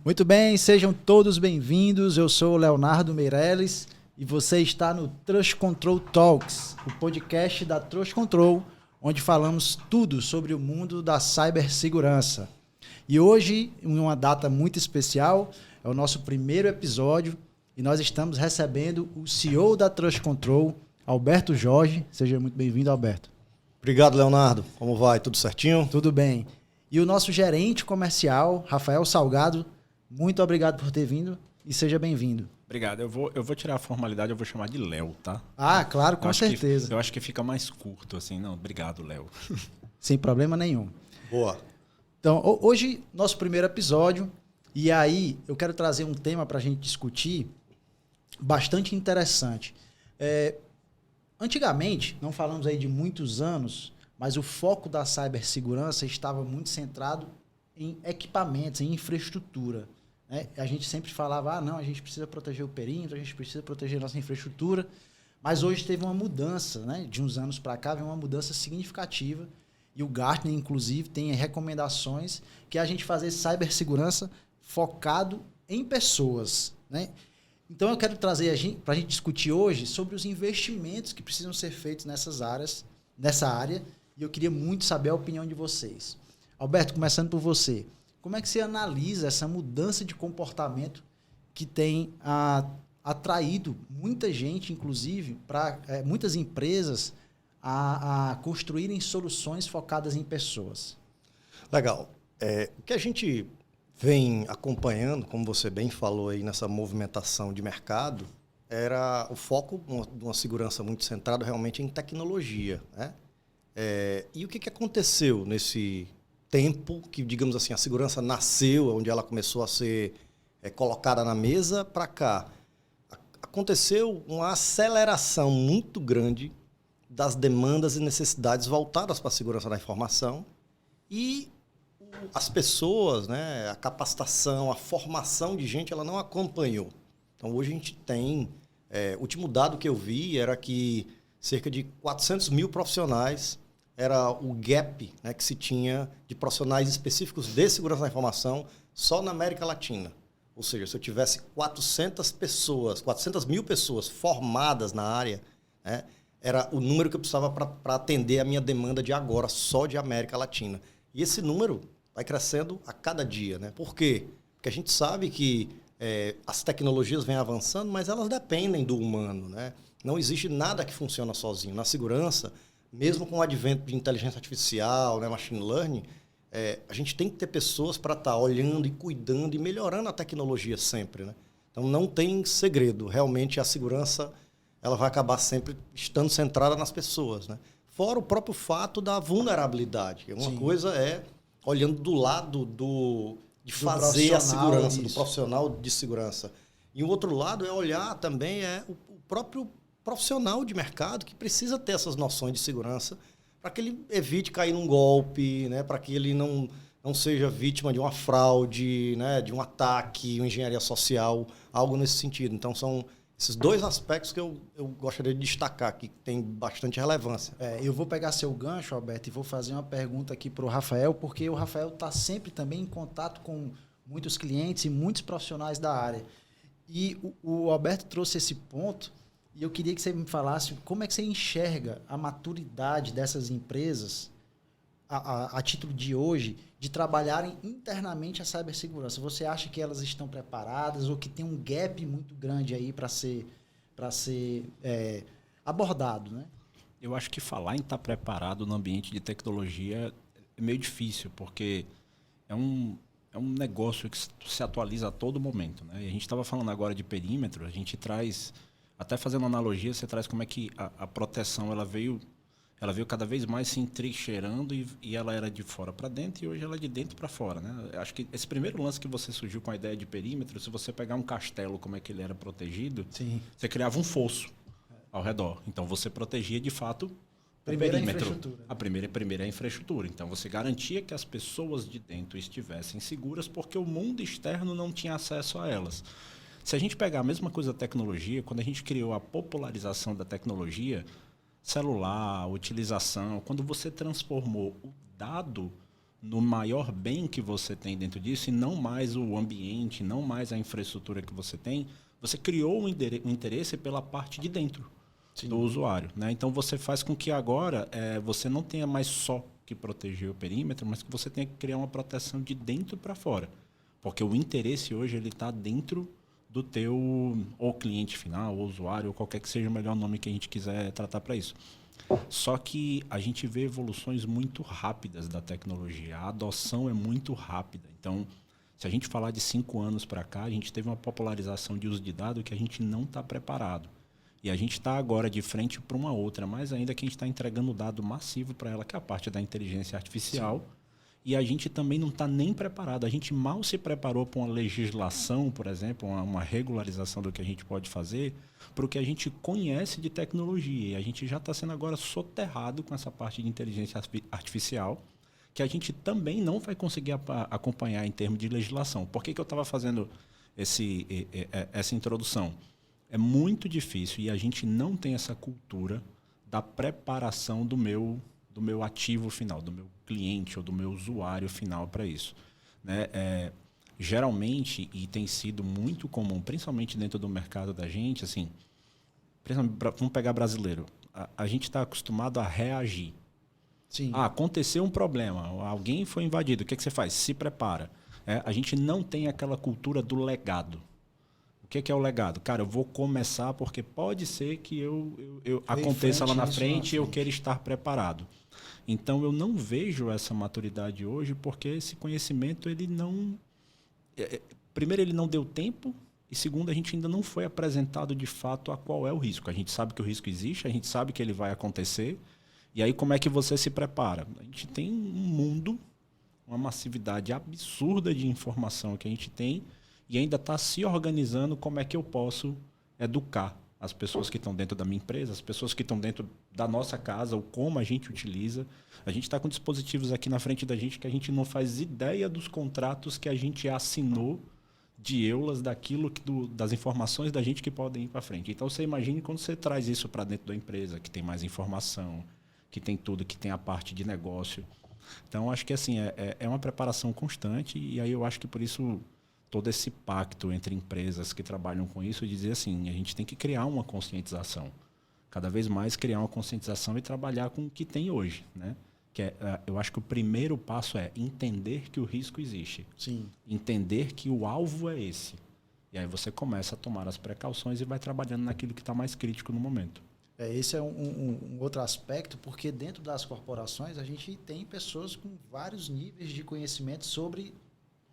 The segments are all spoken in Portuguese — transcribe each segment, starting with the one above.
Muito bem, sejam todos bem-vindos. Eu sou o Leonardo Meirelles e você está no Trust Control Talks, o podcast da Trust Control, onde falamos tudo sobre o mundo da cibersegurança. E hoje, em uma data muito especial, é o nosso primeiro episódio e nós estamos recebendo o CEO da Trust Control, Alberto Jorge. Seja muito bem-vindo, Alberto. Obrigado, Leonardo. Como vai? Tudo certinho? Tudo bem. E o nosso gerente comercial, Rafael Salgado. Muito obrigado por ter vindo e seja bem-vindo. Obrigado. Eu vou tirar a formalidade, eu vou chamar de Léo, tá? Ah, claro, com certeza. Eu acho que fica mais curto, assim. Não, obrigado, Léo. Sem problema nenhum. Boa. Então, hoje, nosso primeiro episódio, e aí eu quero trazer um tema para a gente discutir bastante interessante. Antigamente, não falamos aí de muitos anos, mas o foco da cibersegurança estava muito centrado em equipamentos, em infraestrutura. A gente sempre falava, não, a gente precisa proteger o perímetro, a gente precisa proteger a nossa infraestrutura, mas hoje teve uma mudança, de uns anos para cá, veio uma mudança significativa, e o Gartner, inclusive, tem recomendações que é a gente fazer cibersegurança focado em pessoas. Então, eu quero trazer para a gente discutir hoje sobre os investimentos que precisam ser feitos nessa área, e eu queria muito saber a opinião de vocês. Alberto, começando por você. Como é que você analisa essa mudança de comportamento que tem atraído muita gente, inclusive, muitas empresas, a construírem soluções focadas em pessoas? Legal. O que a gente vem acompanhando, como você bem falou aí nessa movimentação de mercado, era o foco de uma segurança muito centrada realmente em tecnologia. E o que aconteceu nesse tempo que, digamos assim, a segurança nasceu, onde ela começou a ser colocada na mesa para cá? Aconteceu uma aceleração muito grande das demandas e necessidades voltadas para a segurança da informação e as pessoas, a capacitação, a formação de gente, ela não acompanhou. Então, hoje a gente tem... o último dado que eu vi era que cerca de 400 mil profissionais era o gap que se tinha de profissionais específicos de segurança da informação só na América Latina. Ou seja, se eu tivesse 400 mil pessoas formadas na área, era o número que eu precisava para atender a minha demanda de agora, só de América Latina. E esse número vai crescendo a cada dia. Por quê? Porque a gente sabe que as tecnologias vêm avançando, mas elas dependem do humano. Não existe nada que funciona sozinho. Na segurança, mesmo com o advento de inteligência artificial, machine learning, a gente tem que ter pessoas para estar olhando e cuidando e melhorando a tecnologia sempre. Então, não tem segredo. Realmente, a segurança ela vai acabar sempre estando centrada nas pessoas. Fora o próprio fato da vulnerabilidade. Uma coisa é olhando do lado de fazer a segurança, do profissional de segurança. E o outro lado é olhar também o próprio profissional de mercado que precisa ter essas noções de segurança para que ele evite cair num golpe, para que ele não seja vítima de uma fraude, de um ataque, uma engenharia social, algo nesse sentido. Então, são esses dois aspectos que eu gostaria de destacar, que tem bastante relevância. Eu vou pegar seu gancho, Alberto, e vou fazer uma pergunta aqui para o Rafael, porque o Rafael está sempre também em contato com muitos clientes e muitos profissionais da área. E o Alberto trouxe esse ponto, e eu queria que você me falasse como é que você enxerga a maturidade dessas empresas, a título de hoje, de trabalharem internamente a cibersegurança. Você acha que elas estão preparadas ou que tem um gap muito grande aí para ser abordado? Eu acho que falar em estar preparado no ambiente de tecnologia é meio difícil, porque é um negócio que se atualiza a todo momento. E a gente estava falando agora de perímetro, a gente traz, até fazendo analogia, você traz como é que a proteção ela veio cada vez mais se entrincheirando e ela era de fora para dentro e hoje ela é de dentro para fora. Acho que esse primeiro lance que você surgiu com a ideia de perímetro, se você pegar um castelo, como é que ele era protegido, Sim. Você criava um fosso ao redor. Então, você protegia, de fato, Primeiro o perímetro. A infraestrutura. A primeira é a infraestrutura. Então, você garantia que as pessoas de dentro estivessem seguras porque o mundo externo não tinha acesso a elas. Se a gente pegar a mesma coisa da tecnologia, quando a gente criou a popularização da tecnologia, celular, utilização, quando você transformou o dado no maior bem que você tem dentro disso e não mais o ambiente, não mais a infraestrutura que você tem, você criou um interesse pela parte de dentro do usuário, né? Então você faz com que agora você não tenha mais só que proteger o perímetro, mas que você tenha que criar uma proteção de dentro para fora. Porque o interesse hoje ele está dentro do teu ou cliente final, ou usuário, ou qualquer que seja o melhor nome que a gente quiser tratar para isso. Só que a gente vê evoluções muito rápidas da tecnologia. A adoção é muito rápida. Então, se a gente falar de 5 anos para cá, a gente teve uma popularização de uso de dados que a gente não está preparado. E a gente está agora de frente para uma outra, mais ainda que a gente está entregando dado massivo para ela, que é a parte da inteligência artificial. Sim. E a gente também não está nem preparado. A gente mal se preparou para uma legislação, por exemplo, uma regularização do que a gente pode fazer, para o que a gente conhece de tecnologia. E a gente já está sendo agora soterrado com essa parte de inteligência artificial, que a gente também não vai conseguir acompanhar em termos de legislação. Por que eu estava fazendo essa introdução? É muito difícil e a gente não tem essa cultura da preparação do meu ativo final, do meu cliente ou do meu usuário final para isso, né? Geralmente, e tem sido muito comum, principalmente dentro do mercado da gente, assim, vamos pegar brasileiro, a gente está acostumado a reagir. Sim. Aconteceu um problema, alguém foi invadido, o que você faz? Se prepara. A gente não tem aquela cultura do legado. O que é o legado? Cara, eu vou começar porque pode ser que eu aconteça lá na frente e eu queira estar preparado. Então, eu não vejo essa maturidade hoje porque esse conhecimento, ele não... Primeiro, ele não deu tempo e segundo, a gente ainda não foi apresentado de fato a qual é o risco. A gente sabe que o risco existe, a gente sabe que ele vai acontecer e aí como é que você se prepara? A gente tem um mundo, uma massividade absurda de informação que a gente tem e ainda está se organizando como é que eu posso educar as pessoas que estão dentro da minha empresa, as pessoas que estão dentro da nossa casa, ou como a gente utiliza. A gente está com dispositivos aqui na frente da gente que a gente não faz ideia dos contratos que a gente assinou de EULAs daquilo, das informações da gente que podem ir para frente. Então, você imagine quando você traz isso para dentro da empresa, que tem mais informação, que tem tudo, que tem a parte de negócio. Então, acho que assim, é uma preparação constante e aí eu acho que por isso todo esse pacto entre empresas que trabalham com isso, dizer assim, a gente tem que criar uma conscientização. Cada vez mais criar uma conscientização e trabalhar com o que tem hoje, né? Eu acho que o primeiro passo é entender que o risco existe. Sim. Entender que o alvo é esse. E aí você começa a tomar as precauções e vai trabalhando naquilo que está mais crítico no momento. Esse é um outro aspecto, porque dentro das corporações a gente tem pessoas com vários níveis de conhecimento sobre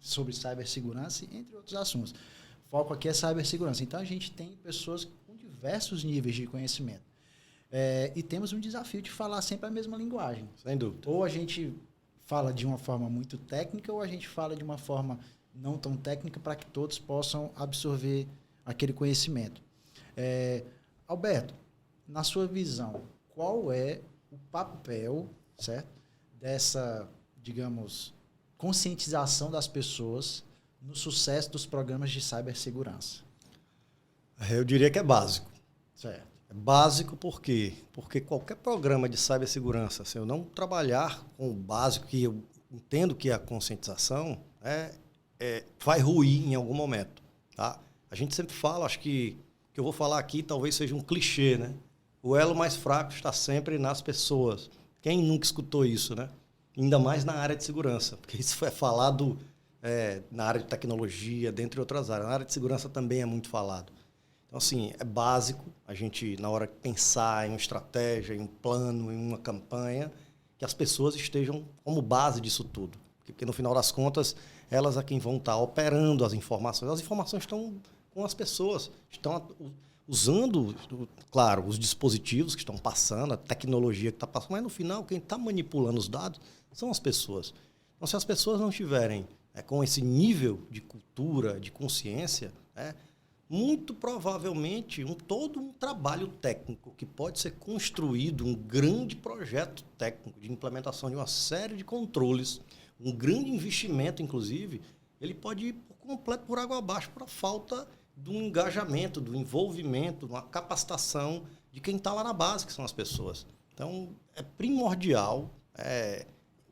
cibersegurança, entre outros assuntos. O foco aqui é cibersegurança. Então, a gente tem pessoas com diversos níveis de conhecimento. E temos um desafio de falar sempre a mesma linguagem. Sem dúvida. Ou a gente fala de uma forma muito técnica, ou a gente fala de uma forma não tão técnica para que todos possam absorver aquele conhecimento. Alberto, na sua visão, qual é o papel, certo, dessa, digamos, conscientização das pessoas no sucesso dos programas de cibersegurança? Eu diria que é básico. Certo. É básico por quê? Porque qualquer programa de cibersegurança, se eu não trabalhar com o básico, que eu entendo que é a conscientização, vai ruir em algum momento. Tá? A gente sempre fala, acho que o que eu vou falar aqui talvez seja um clichê, né? O elo mais fraco está sempre nas pessoas. Quem nunca escutou isso, né? Ainda mais na área de segurança, porque isso é falado na área de tecnologia, dentre outras áreas. Na área de segurança também é muito falado. Então, assim, é básico a gente, na hora de pensar em uma estratégia, em um plano, em uma campanha, que as pessoas estejam como base disso tudo. Porque, no final das contas, elas é quem vão estar operando as informações. As informações estão com as pessoas, estão usando, claro, os dispositivos que estão passando, a tecnologia que está passando, mas, no final, quem está manipulando os dados são as pessoas. Então, se as pessoas não estiverem com esse nível de cultura, de consciência, muito provavelmente todo um trabalho técnico que pode ser construído, um grande projeto técnico de implementação de uma série de controles, um grande investimento, inclusive, ele pode ir por completo por água abaixo por falta do engajamento, do envolvimento, de uma capacitação de quem está lá na base, que são as pessoas. Então, é primordial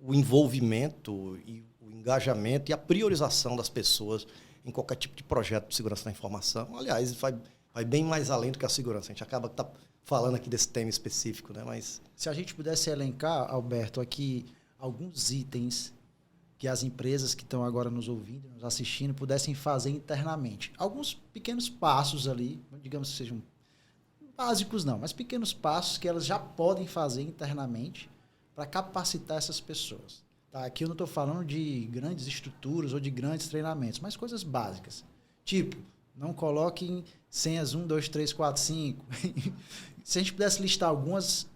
o envolvimento e o engajamento e a priorização das pessoas em qualquer tipo de projeto de segurança da informação. Aliás, vai bem mais além do que a segurança. A gente acaba falando aqui desse tema específico, né? Mas se a gente pudesse elencar, Alberto, aqui alguns itens que as empresas que estão agora nos ouvindo, nos assistindo, pudessem fazer internamente. Alguns pequenos passos ali, digamos que sejam básicos não, mas pequenos passos que elas já podem fazer internamente para capacitar essas pessoas. Tá? Aqui eu não estou falando de grandes estruturas ou de grandes treinamentos, mas coisas básicas. Tipo, não coloquem senhas 1, 2, 3, 4, 5. Se a gente pudesse listar algumas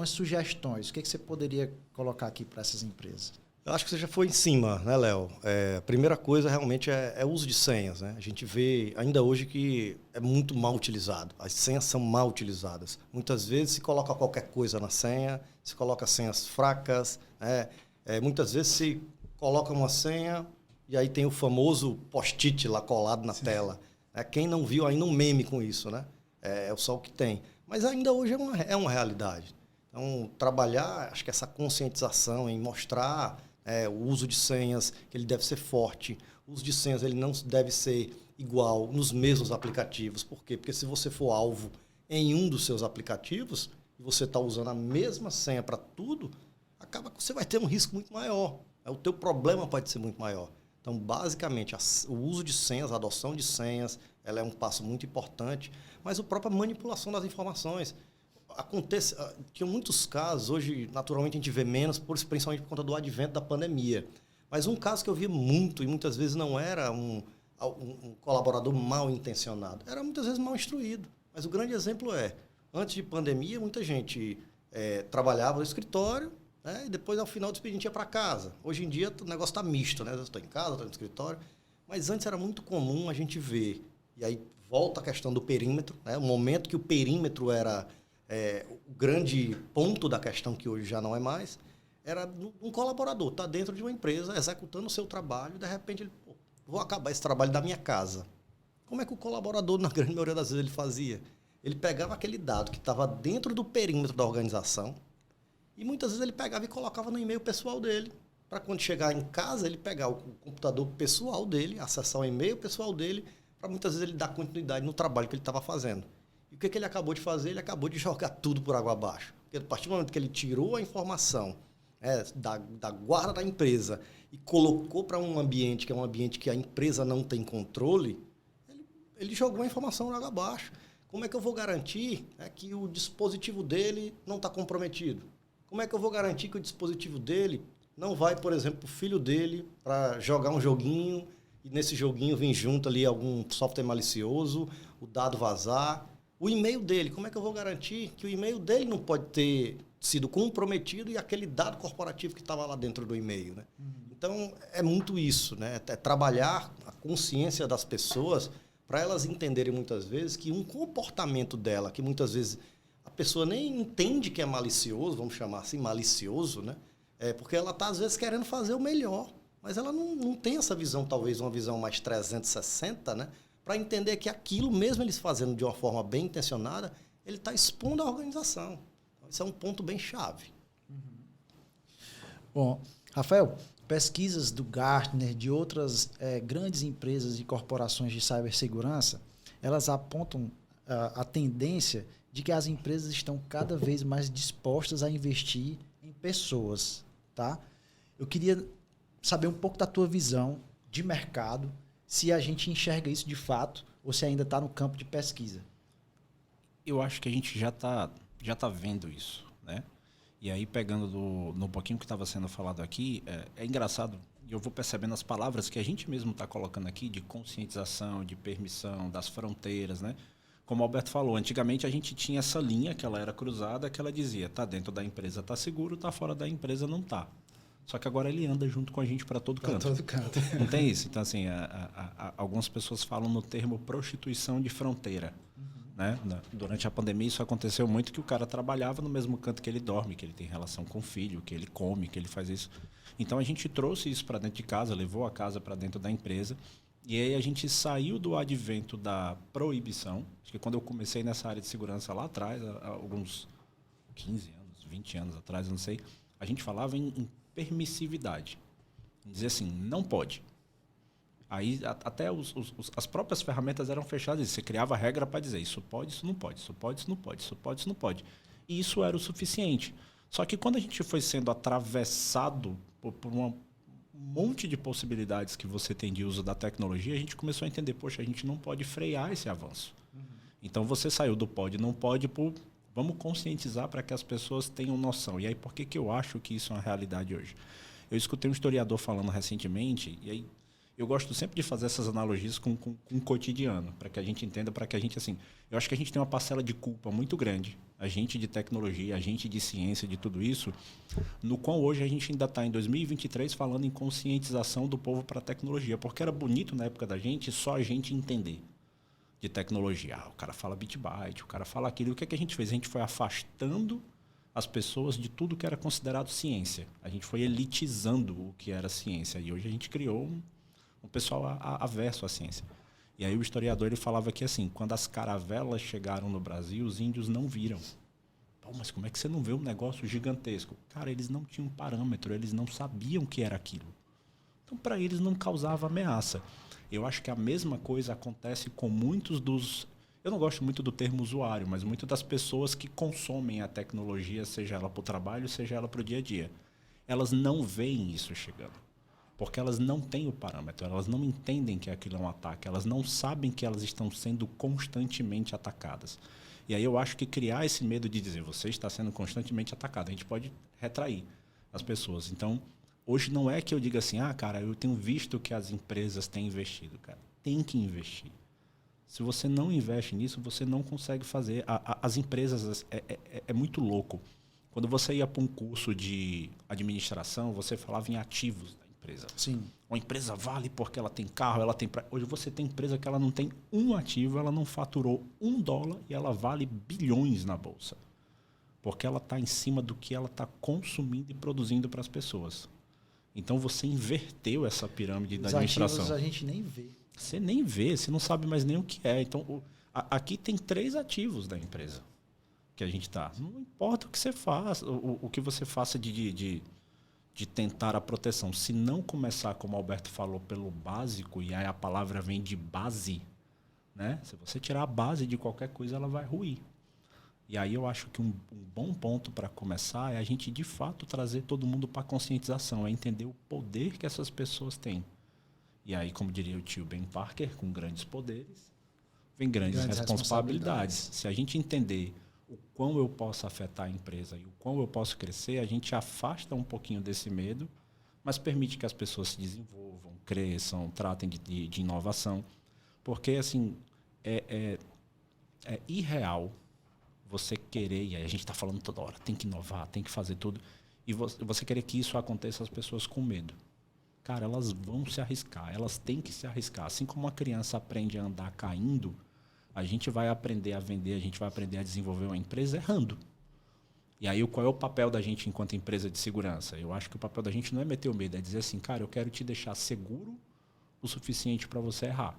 sugestões, o que você poderia colocar aqui para essas empresas? eu acho que você já foi em cima, né, Léo? A primeira coisa realmente é o uso de senhas, né? A gente vê ainda hoje que é muito mal utilizado. As senhas são mal utilizadas. Muitas vezes se coloca qualquer coisa na senha, se coloca senhas fracas, né? Muitas vezes se coloca uma senha e aí tem o famoso post-it lá colado na tela. Quem não viu ainda um meme com isso, né? É só o que tem. Mas ainda hoje é uma realidade. Então, trabalhar, acho que essa conscientização em mostrar o uso de senhas, que ele deve ser forte. O uso de senhas ele não deve ser igual nos mesmos aplicativos. Por quê? Porque se você for alvo em um dos seus aplicativos e você está usando a mesma senha para tudo, acaba que você vai ter um risco muito maior. O teu problema pode ser muito maior. Então, basicamente, o uso de senhas, a adoção de senhas, ela é um passo muito importante, mas a própria manipulação das informações. Tinha muitos casos, hoje, naturalmente, a gente vê menos, principalmente por conta do advento da pandemia. Mas um caso que eu vi muito, e muitas vezes não era um colaborador mal intencionado, era muitas vezes mal instruído. Mas o grande exemplo antes de pandemia, muita gente trabalhava no escritório, né, e depois, ao final do expediente, ia para casa. Hoje em dia, o negócio está misto, né? Eu estou em casa, estou no escritório. Mas antes era muito comum a gente ver. E aí volta a questão do perímetro, né? O momento que o perímetro era o grande ponto da questão, que hoje já não é mais, era um colaborador, está dentro de uma empresa, executando o seu trabalho, e de repente ele, vou acabar esse trabalho da minha casa. Como é que o colaborador, na grande maioria das vezes, ele fazia? Ele pegava aquele dado que estava dentro do perímetro da organização, e muitas vezes ele pegava e colocava no e-mail pessoal dele, para quando chegar em casa, ele pegar o computador pessoal dele, acessar o e-mail pessoal dele, para muitas vezes ele dar continuidade no trabalho que ele estava fazendo. E o que ele acabou de fazer? Ele acabou de jogar tudo por água abaixo. Porque a partir do momento que ele tirou a informação da guarda da empresa e colocou para um ambiente que é um ambiente que a empresa não tem controle, ele jogou a informação por água abaixo. Como é que eu vou garantir que o dispositivo dele não está comprometido? Como é que eu vou garantir que o dispositivo dele não vai, por exemplo, o filho dele para jogar um joguinho e nesse joguinho vem junto ali algum software malicioso, o dado vazar? O e-mail dele, como é que eu vou garantir que o e-mail dele não pode ter sido comprometido e aquele dado corporativo que estava lá dentro do e-mail, né? Então, é muito isso, né? É trabalhar a consciência das pessoas para elas entenderem muitas vezes que um comportamento dela, que muitas vezes a pessoa nem entende que é malicioso, vamos chamar assim, malicioso, né? Porque ela está, às vezes, querendo fazer o melhor, mas ela não tem essa visão, talvez uma visão mais 360, né? Para entender que aquilo, mesmo eles fazendo de uma forma bem intencionada, ele está expondo a organização. Então, esse é um ponto bem chave. Bom, Rafael, pesquisas do Gartner, de outras grandes empresas e corporações de cibersegurança, elas apontam a tendência de que as empresas estão cada vez mais dispostas a investir em pessoas, tá? Eu queria saber um pouco da tua visão de mercado, se a gente enxerga isso de fato ou se ainda está no campo de pesquisa. Eu acho que a gente já tá vendo isso, né? E aí, pegando no pouquinho que estava sendo falado aqui, é engraçado, e eu vou percebendo as palavras que a gente mesmo está colocando aqui, de conscientização, de permissão, das fronteiras, né? Como o Alberto falou, antigamente a gente tinha essa linha que ela era cruzada, que ela dizia, tá dentro da empresa tá seguro, tá fora da empresa não tá. Só que agora ele anda junto com a gente para todo canto. Para todo canto. Não tem isso? Então, assim, algumas pessoas falam no termo prostituição de fronteira. Né? Durante a pandemia, isso aconteceu muito, que o cara trabalhava no mesmo canto que ele dorme, que ele tem relação com o filho, que ele come, que ele faz isso. Então, a gente trouxe isso para dentro de casa, levou a casa para dentro da empresa. E aí a gente saiu do advento da proibição. Acho que quando eu comecei nessa área de segurança lá atrás, há alguns 15 anos, 20 anos atrás, eu não sei, a gente falava em permissividade. Dizer assim, não pode. Aí até as próprias ferramentas eram fechadas. Você criava regra para dizer isso pode, isso não pode, isso pode, isso não pode, isso pode, isso não pode. E isso era o suficiente. Só que quando a gente foi sendo atravessado por um monte de possibilidades que você tem de uso da tecnologia, a gente começou a entender, poxa, a gente não pode frear esse avanço. Então você saiu do pode, não pode, vamos conscientizar para que as pessoas tenham noção. E aí por que eu acho que isso é uma realidade hoje? Eu escutei um historiador falando recentemente, e aí eu gosto sempre de fazer essas analogias com o cotidiano, para que a gente entenda, para que a gente, assim... Eu acho que a gente tem uma parcela de culpa muito grande, a gente de tecnologia, a gente de ciência, de tudo isso, no qual hoje a gente ainda está em 2023 falando em conscientização do povo para a tecnologia, porque era bonito na época da gente só a gente entender de tecnologia. O cara fala bit byte, o cara fala aquilo. E o que é que a gente fez? A gente foi afastando as pessoas de tudo que era considerado ciência. A gente foi elitizando o que era ciência. E hoje a gente criou um pessoal averso à ciência. E aí o historiador ele falava que assim, quando as caravelas chegaram no Brasil, os índios não viram. Pô, mas como é que você não vê um negócio gigantesco? Cara, eles não tinham parâmetro, eles não sabiam o que era aquilo. Então, para eles não causava ameaça. Eu acho que a mesma coisa acontece com muitos dos... Eu não gosto muito do termo usuário, mas muitas das pessoas que consomem a tecnologia, seja ela para o trabalho, seja ela para o dia a dia. Elas não veem isso chegando. Porque elas não têm o parâmetro, elas não entendem que aquilo é um ataque, elas não sabem que elas estão sendo constantemente atacadas. E aí eu acho que criar esse medo de dizer, você está sendo constantemente atacado, a gente pode retrair as pessoas. Então, hoje não é que eu diga assim, cara, eu tenho visto que as empresas têm investido. Cara, tem que investir. Se você não investe nisso, você não consegue fazer. As empresas, é muito louco. Quando você ia para um curso de administração, você falava em ativos da empresa. Sim. Uma empresa vale porque ela tem carro, ela tem... Hoje você tem empresa que ela não tem um ativo, ela não faturou $1 e ela vale bilhões na bolsa. Porque ela está em cima do que ela está consumindo e produzindo para as pessoas. Então você inverteu essa pirâmide da administração. Os ativos a gente nem vê. Você nem vê, você não sabe mais nem o que é. Então, aqui tem 3 ativos da empresa que a gente está. Não importa o que você faça, o que você faça de tentar a proteção. Se não começar, como o Alberto falou, pelo básico, e aí a palavra vem de base, né? Se você tirar a base de qualquer coisa, ela vai ruir. E aí eu acho que um bom ponto para começar é a gente, de fato, trazer todo mundo para a conscientização, é entender o poder que essas pessoas têm. E aí, como diria o tio Ben Parker, com grandes poderes, vem grandes responsabilidades. Se a gente entender o quão eu posso afetar a empresa e o quão eu posso crescer, a gente afasta um pouquinho desse medo, mas permite que as pessoas se desenvolvam, cresçam, tratem de inovação. Porque, assim, é irreal você querer, e aí a gente está falando toda hora, tem que inovar, tem que fazer tudo, e você querer que isso aconteça, as pessoas com medo. Cara, elas vão se arriscar, elas têm que se arriscar. Assim como uma criança aprende a andar caindo, a gente vai aprender a vender, a gente vai aprender a desenvolver uma empresa errando. E aí, qual é o papel da gente enquanto empresa de segurança? Eu acho que o papel da gente não é meter o medo, é dizer assim, cara, eu quero te deixar seguro o suficiente para você errar.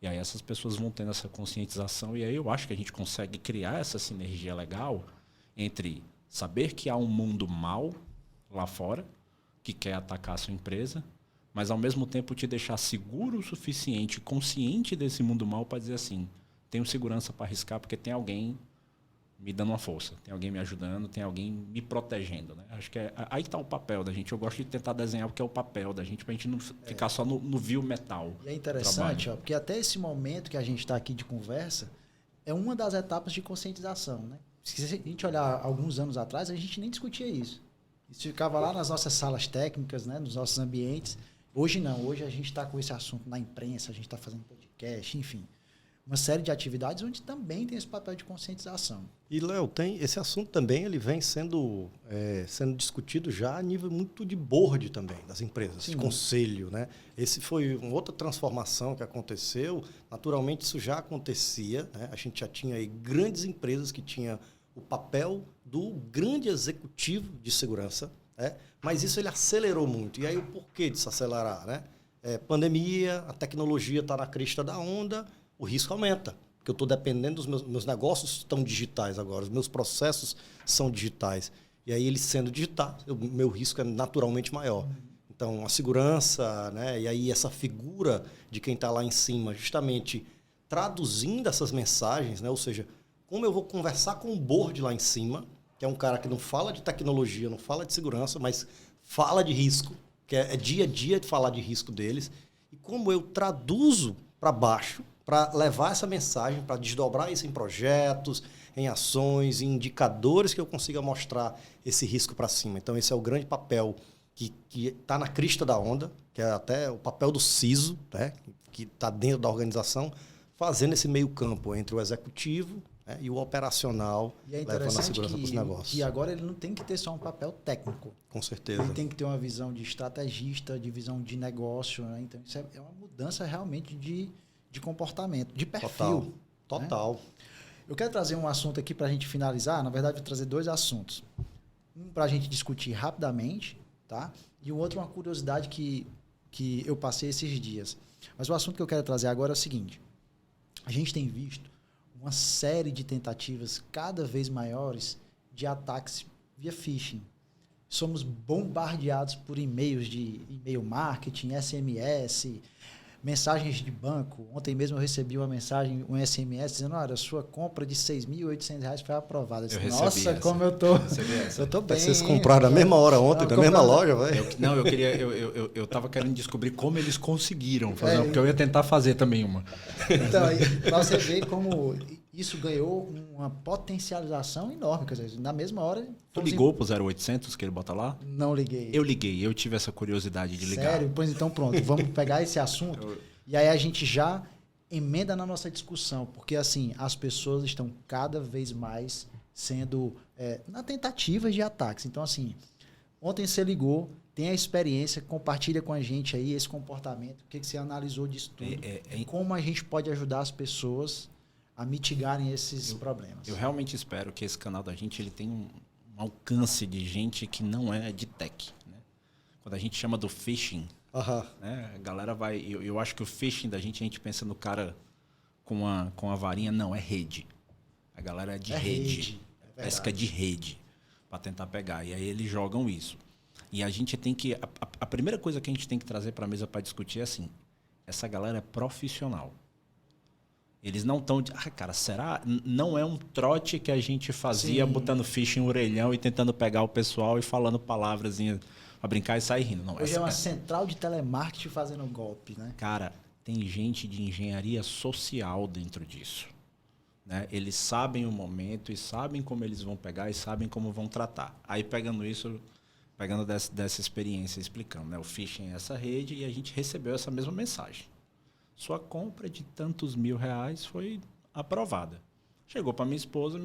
E aí essas pessoas vão tendo essa conscientização, e aí eu acho que a gente consegue criar essa sinergia legal entre saber que há um mundo mau lá fora, que quer atacar a sua empresa, mas ao mesmo tempo te deixar seguro o suficiente, consciente desse mundo mau para dizer assim, tenho segurança para arriscar porque tem alguém me dando uma força, tem alguém me ajudando, tem alguém me protegendo. Né? Acho que aí está o papel da gente. Eu gosto de tentar desenhar o que é o papel da gente, para a gente não ficar só no vil metal. E é interessante, porque até esse momento que a gente está aqui de conversa, é uma das etapas de conscientização. Né? Se a gente olhar alguns anos atrás, a gente nem discutia isso. Isso ficava lá nas nossas salas técnicas, né, nos nossos ambientes. Hoje não, hoje a gente está com esse assunto na imprensa, a gente está fazendo podcast, enfim. Uma série de atividades onde também tem esse papel de conscientização. E, Léo, esse assunto também ele vem sendo discutido já a nível muito de board também, das empresas, de conselho. Né? Esse foi uma outra transformação que aconteceu. Naturalmente, isso já acontecia. Né? A gente já tinha aí grandes empresas que tinham o papel do grande executivo de segurança, né? Mas isso ele acelerou muito. E aí o porquê de se acelerar? Né? Pandemia, a tecnologia está na crista da onda, o risco aumenta, porque eu estou dependendo dos meus negócios estão digitais agora, os meus processos são digitais. E aí ele sendo digitar, o meu risco é naturalmente maior. Então, a segurança, né? E aí essa figura de quem está lá em cima, justamente traduzindo essas mensagens, né? Ou seja, como eu vou conversar com o board lá em cima, que é um cara que não fala de tecnologia, não fala de segurança, mas fala de risco, que é dia a dia de falar de risco deles, e como eu traduzo para baixo, para levar essa mensagem, para desdobrar isso em projetos, em ações, em indicadores que eu consiga mostrar esse risco para cima. Então, esse é o grande papel que está na crista da onda, que é até o papel do CISO, né, que está dentro da organização, fazendo esse meio campo entre o executivo, né, e o operacional, levando a segurança para os negócios. E agora ele não tem que ter só um papel técnico. Com certeza. Ele tem que ter uma visão de estrategista, de visão de negócio. Né? Então, isso é uma mudança realmente de comportamento, de perfil. Total. Né? Eu quero trazer um assunto aqui para a gente finalizar. Na verdade, vou trazer 2 assuntos. Um para a gente discutir rapidamente, tá? E o outro uma curiosidade que eu passei esses dias. Mas o assunto que eu quero trazer agora é o seguinte. A gente tem visto uma série de tentativas cada vez maiores de ataques via phishing. Somos bombardeados por e-mails de e-mail marketing, SMS, mensagens de banco. Ontem mesmo eu recebi uma mensagem, um SMS, dizendo, olha, a sua compra de R$6.800 foi aprovada. Eu disse, nossa, como eu tô bem. Vocês compraram na mesma hora ontem, na mesma loja, velho? Eu tava querendo descobrir como eles conseguiram fazer, porque eu ia tentar fazer também uma. Então, para você ver como isso ganhou uma potencialização enorme. Quer dizer, na mesma hora... Tu ligou pro 0800 que ele bota lá? Não liguei. Eu liguei, eu tive essa curiosidade de ligar. Sério? Pois então pronto, vamos pegar esse assunto e aí a gente já emenda na nossa discussão, porque assim, as pessoas estão cada vez mais sendo na tentativa de ataques. Então assim, ontem você ligou, tem a experiência, compartilha com a gente aí esse comportamento, o que você analisou disso tudo, como a gente pode ajudar as pessoas a mitigarem esses problemas. Eu realmente espero que esse canal da gente ele tenha um alcance de gente que não é de tech. Né? Quando a gente chama do phishing, né, a galera vai... Eu acho que o phishing da gente, a gente pensa no cara com a varinha. Não, é rede. A galera é de rede. Pesca de rede para tentar pegar. E aí eles jogam isso. E a gente tem que... A primeira coisa que a gente tem que trazer para a mesa para discutir é assim, essa galera é profissional. Eles não estão... cara, será? Não é um trote que a gente fazia botando ficha em orelhão e tentando pegar o pessoal e falando palavrazinhas para brincar e sair rindo. Não, hoje é uma central de telemarketing fazendo golpe, né? Cara, tem gente de engenharia social dentro disso. Né? Eles sabem o momento e sabem como eles vão pegar e sabem como vão tratar. Aí pegando dessa experiência, explicando, né? O phishing é essa rede e a gente recebeu essa mesma mensagem. Sua compra de tantos R$1.000 foi aprovada. Chegou para minha esposa,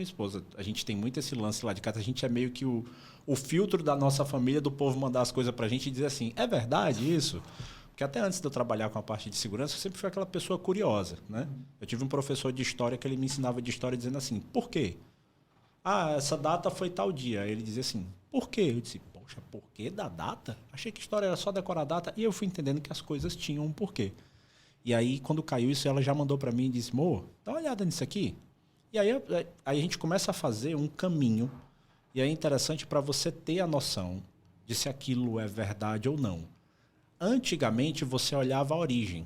a gente tem muito esse lance lá de casa, a gente é meio que o filtro da nossa família, do povo mandar as coisas para a gente e dizer assim, é verdade isso? Porque até antes de eu trabalhar com a parte de segurança, eu sempre fui aquela pessoa curiosa. Né? Eu tive um professor de história que ele me ensinava de história dizendo assim, por quê? Ah, essa data foi tal dia. Aí ele dizia assim, por quê? Eu disse, poxa, por que da data? Achei que história era só decorar a data. E eu fui entendendo que as coisas tinham um porquê. E aí, quando caiu isso, ela já mandou para mim e disse, Mô, dá uma olhada nisso aqui. E aí a gente começa a fazer um caminho, e é interessante para você ter a noção de se aquilo é verdade ou não. Antigamente, você olhava a origem.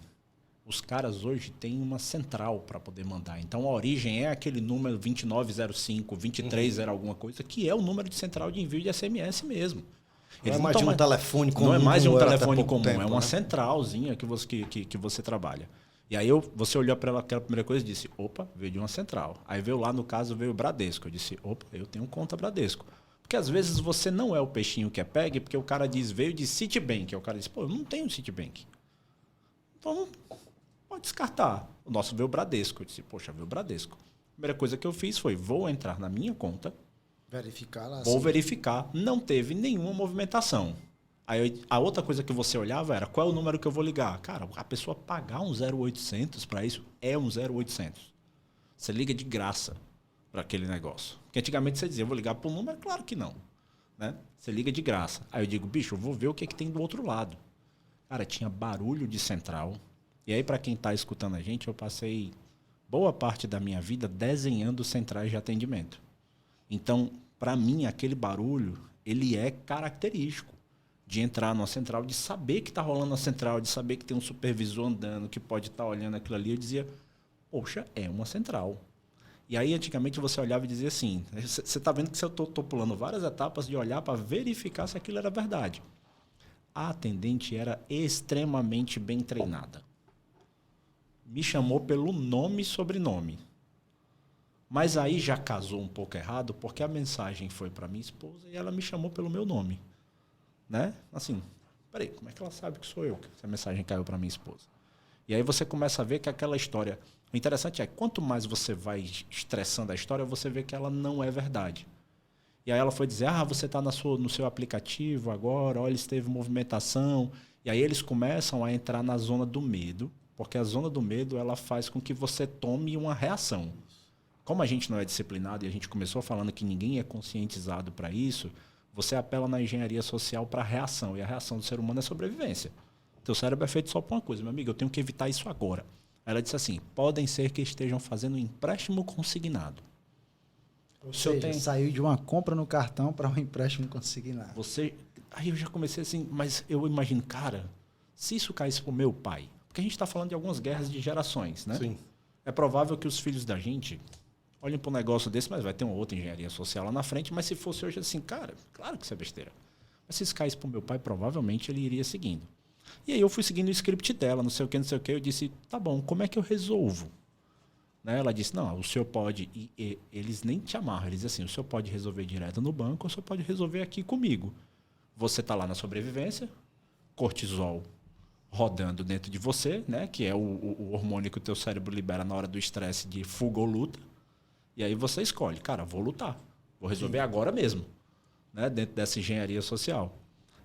Os caras hoje têm uma central para poder mandar. Então, a origem é aquele número 2905, 2300 alguma coisa, que é o número de central de envio de SMS mesmo. Não é mais de um telefone comum. Não é mais de um telefone comum, tempo, é uma centralzinha que você trabalha. E aí você olhou para aquela primeira coisa e disse, opa, veio de uma central. Aí veio lá, no caso, veio o Bradesco. Eu disse, opa, eu tenho conta Bradesco. Porque às vezes você não é o peixinho que é pegue, porque o cara diz, veio de Citibank. Aí o cara diz, pô, eu não tenho Citibank. Então, pode descartar. O nosso veio o Bradesco. Eu disse, poxa, veio o Bradesco. A primeira coisa que eu fiz foi, vou entrar na minha conta, verificar lá. Vou verificar. Não teve nenhuma movimentação. Aí a outra coisa que você olhava era qual é o número que eu vou ligar. Cara, a pessoa pagar um 0800 para isso é um 0800. Você liga de graça para aquele negócio. Porque antigamente você dizia, eu vou ligar para um número? Claro que não. Né? Você liga de graça. Aí eu digo, bicho, eu vou ver o que tem do outro lado. Cara, tinha barulho de central. E aí, para quem está escutando a gente, eu passei boa parte da minha vida desenhando centrais de atendimento. Então, para mim, aquele barulho, ele é característico de entrar numa central, de saber que está rolando na central, de saber que tem um supervisor andando, que pode estar olhando aquilo ali. Eu dizia, poxa, é uma central. E aí, antigamente, você olhava e dizia assim, você está vendo que eu estou pulando várias etapas de olhar para verificar se aquilo era verdade. A atendente era extremamente bem treinada. Me chamou pelo nome e sobrenome. Mas aí já casou um pouco errado, porque a mensagem foi para minha esposa e ela me chamou pelo meu nome. Né? Assim, peraí, como é que ela sabe que sou eu? Que essa mensagem caiu para minha esposa. E aí você começa a ver que aquela história... O interessante é, quanto mais você vai estressando a história, você vê que ela não é verdade. E aí ela foi dizer, você está no seu aplicativo agora, olha, esteve movimentação. E aí eles começam a entrar na zona do medo, porque a zona do medo ela faz com que você tome uma reação. Como a gente não é disciplinado e a gente começou falando que ninguém é conscientizado para isso, você apela na engenharia social para a reação. E a reação do ser humano é sobrevivência. Teu cérebro é feito só para uma coisa, meu amigo, eu tenho que evitar isso agora. Ela disse assim, podem ser que estejam fazendo um empréstimo consignado. Ou seja, saiu de uma compra no cartão para um empréstimo consignado. Aí eu já comecei assim, mas eu imagino, cara, se isso caísse para o meu pai, porque a gente está falando de algumas guerras de gerações, né? Sim. É provável que os filhos da gente olhem para um negócio desse, mas vai ter uma outra engenharia social lá na frente, mas se fosse hoje assim, cara, claro que isso é besteira. Mas se isso caísse para o meu pai, provavelmente ele iria seguindo. E aí eu fui seguindo o script dela, não sei o que, eu disse, tá bom, como é que eu resolvo? Né? Ela disse, não, o senhor pode, e eles nem te amarram, eles dizem assim, o senhor pode resolver direto no banco, ou o senhor pode resolver aqui comigo. Você está lá na sobrevivência, cortisol rodando dentro de você, né? Que é o hormônio que o teu cérebro libera na hora do estresse de fuga ou luta. E aí você escolhe, cara, vou lutar, vou resolver agora mesmo, né? Dentro dessa engenharia social.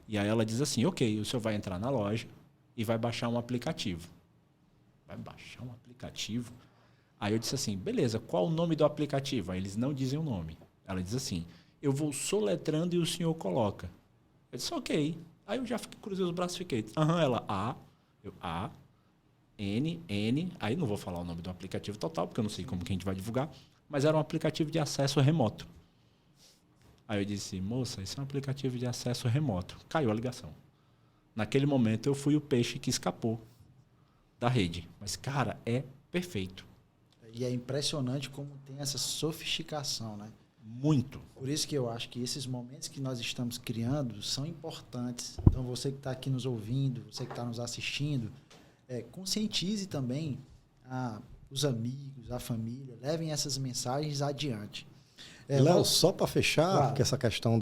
E aí ela diz assim, ok, o senhor vai entrar na loja e vai baixar um aplicativo. Vai baixar um aplicativo? Aí eu disse assim, beleza, qual o nome do aplicativo? Aí eles não dizem o nome. Ela diz assim, eu vou soletrando e o senhor coloca. Eu disse, ok. Aí eu já cruzei os braços e fiquei, ela A, N, aí não vou falar o nome do aplicativo total, porque eu não sei como que a gente vai divulgar, mas era um aplicativo de acesso remoto. Aí eu disse, moça, isso é um aplicativo de acesso remoto. Caiu a ligação. Naquele momento eu fui o peixe que escapou da rede. Mas, cara, é perfeito. E é impressionante como tem essa sofisticação, né? Muito. Por isso que eu acho que esses momentos que nós estamos criando são importantes. Então, você que está aqui nos ouvindo, você que está nos assistindo, conscientize também os amigos, a família, levem essas mensagens adiante. Léo, só para fechar, claro. que essa questão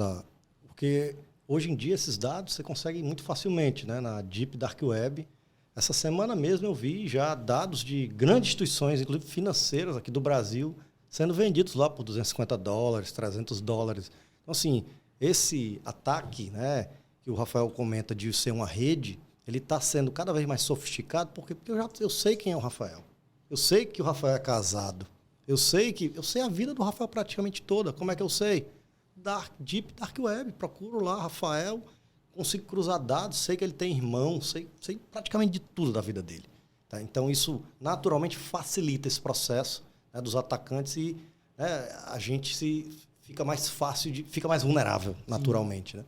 Porque hoje em dia esses dados você consegue muito facilmente, né? Na Deep Dark Web. Essa semana mesmo eu vi já dados de grandes instituições, inclusive financeiras aqui do Brasil, sendo vendidos lá por $250, $300. Então, assim, esse ataque, né, que o Rafael comenta de ser uma rede, ele está sendo cada vez mais sofisticado, porque eu sei quem é o Rafael. Eu sei que o Rafael é casado. Eu sei a vida do Rafael praticamente toda. Como é que eu sei? Deep Dark Web. Procuro lá, Rafael, consigo cruzar dados, sei que ele tem irmão, sei praticamente de tudo da vida dele. Tá? Então, isso naturalmente facilita esse processo, né, dos atacantes e, né, a gente fica mais fácil, fica mais vulnerável, naturalmente. Né?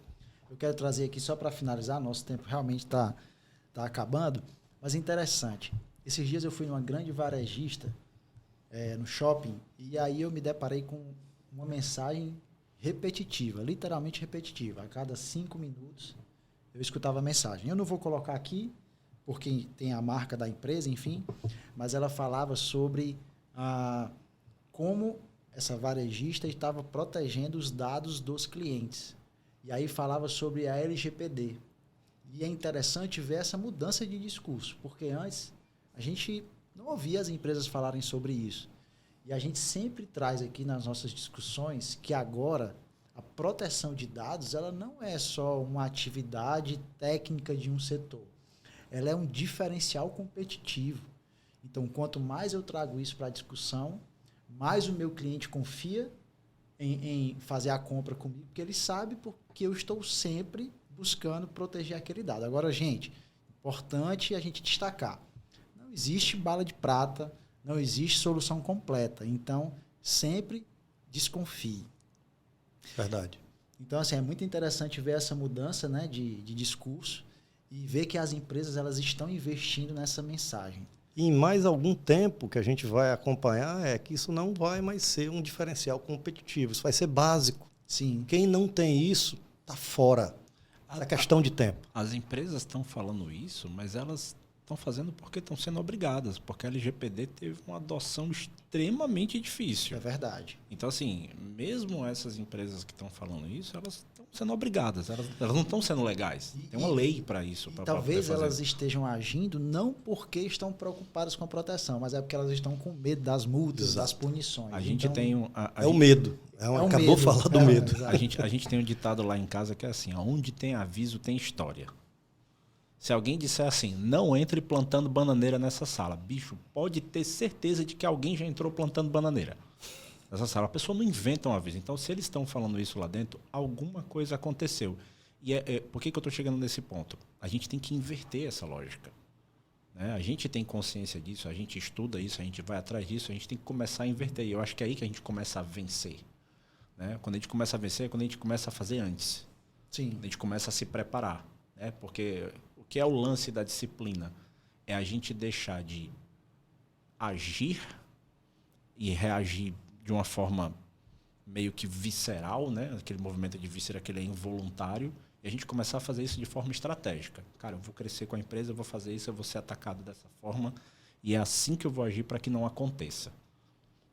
Eu quero trazer aqui, só para finalizar, nosso tempo realmente está acabando, mas interessante. Esses dias eu fui numa grande varejista, no shopping, e aí eu me deparei com uma mensagem repetitiva, literalmente repetitiva. A cada 5 minutos eu escutava a mensagem. Eu não vou colocar aqui, porque tem a marca da empresa, enfim, mas ela falava sobre como essa varejista estava protegendo os dados dos clientes. E aí falava sobre a LGPD. E é interessante ver essa mudança de discurso, porque antes a gente não ouvia as empresas falarem sobre isso. E a gente sempre traz aqui nas nossas discussões que agora a proteção de dados ela não é só uma atividade técnica de um setor. Ela é um diferencial competitivo. Então, quanto mais eu trago isso para a discussão, mais o meu cliente confia em fazer a compra comigo, porque ele sabe porque eu estou sempre buscando proteger aquele dado. Agora, gente, importante a gente destacar. Não existe bala de prata, não existe solução completa. Então, sempre desconfie. Verdade. Então, assim, é muito interessante ver essa mudança, né, de discurso e ver que as empresas elas estão investindo nessa mensagem. E em mais algum tempo que a gente vai acompanhar é que isso não vai mais ser um diferencial competitivo. Isso vai ser básico. Sim. Quem não tem isso está fora. É questão de tempo. As empresas estão falando isso, mas elas estão fazendo porque estão sendo obrigadas, porque a LGPD teve uma adoção extremamente difícil. É verdade. Então, assim, mesmo essas empresas que estão falando isso, elas estão sendo obrigadas, elas não estão sendo legais. Tem uma lei para isso. Talvez elas estejam agindo não porque estão preocupadas com a proteção, mas é porque elas estão com medo das multas, das punições. A gente tem o medo. Acabou de falar do medo. A gente tem um ditado lá em casa que é assim, onde tem aviso tem história. Se alguém disser assim, não entre plantando bananeira nessa sala, bicho, pode ter certeza de que alguém já entrou plantando bananeira nessa sala. A pessoa não inventa um aviso. Então, se eles estão falando isso lá dentro, alguma coisa aconteceu. E por que eu estou chegando nesse ponto? A gente tem que inverter essa lógica. Né? A gente tem consciência disso, a gente estuda isso, a gente vai atrás disso, a gente tem que começar a inverter. E eu acho que é aí que a gente começa a vencer. Né? Quando a gente começa a vencer, é quando a gente começa a fazer antes. Sim. A gente começa a se preparar. Né? Porque o que é o lance da disciplina? É a gente deixar de agir e reagir de uma forma meio que visceral, né? Aquele movimento de víscera que ele é involuntário, e a gente começar a fazer isso de forma estratégica. Cara, eu vou crescer com a empresa, eu vou fazer isso, eu vou ser atacado dessa forma, e é assim que eu vou agir para que não aconteça.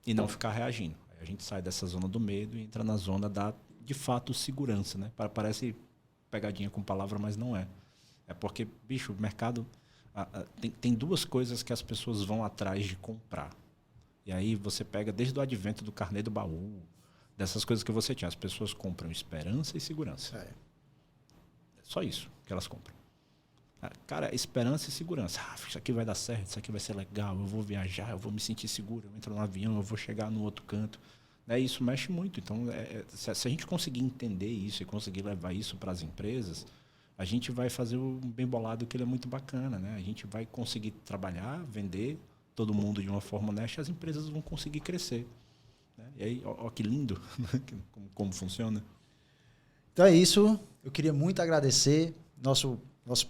E não ficar reagindo. Aí a gente sai dessa zona do medo e entra na zona da, de fato, segurança, né? Parece pegadinha com palavra, mas não é. É porque, bicho, o mercado... tem duas coisas que as pessoas vão atrás de comprar. E aí você pega desde o advento do carnê do baú, dessas coisas que você tinha. As pessoas compram esperança e segurança. É só isso que elas compram. Cara, esperança e segurança. Isso aqui vai dar certo, isso aqui vai ser legal, eu vou viajar, eu vou me sentir seguro, eu entro no avião, eu vou chegar no outro canto. Isso mexe muito. Então, se a gente conseguir entender isso e conseguir levar isso para as empresas, a gente vai fazer um bem bolado que ele é muito bacana. Né? A gente vai conseguir trabalhar, vender todo mundo de uma forma honesta, as empresas vão conseguir crescer. Né? E aí, ó que lindo como funciona. Então é isso. Eu queria muito agradecer. Nosso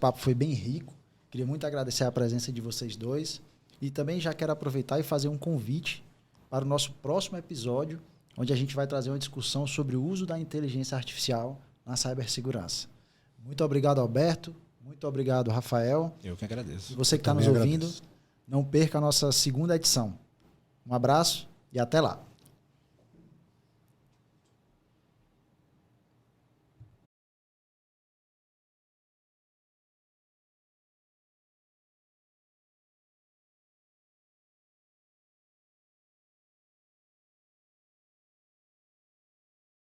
papo foi bem rico. Queria muito agradecer a presença de vocês dois. E também já quero aproveitar e fazer um convite para o nosso próximo episódio, onde a gente vai trazer uma discussão sobre o uso da inteligência artificial na cibersegurança. Muito obrigado, Alberto. Muito obrigado, Rafael. Eu que agradeço. E você que está nos ouvindo, não perca a nossa segunda edição. Um abraço e até lá.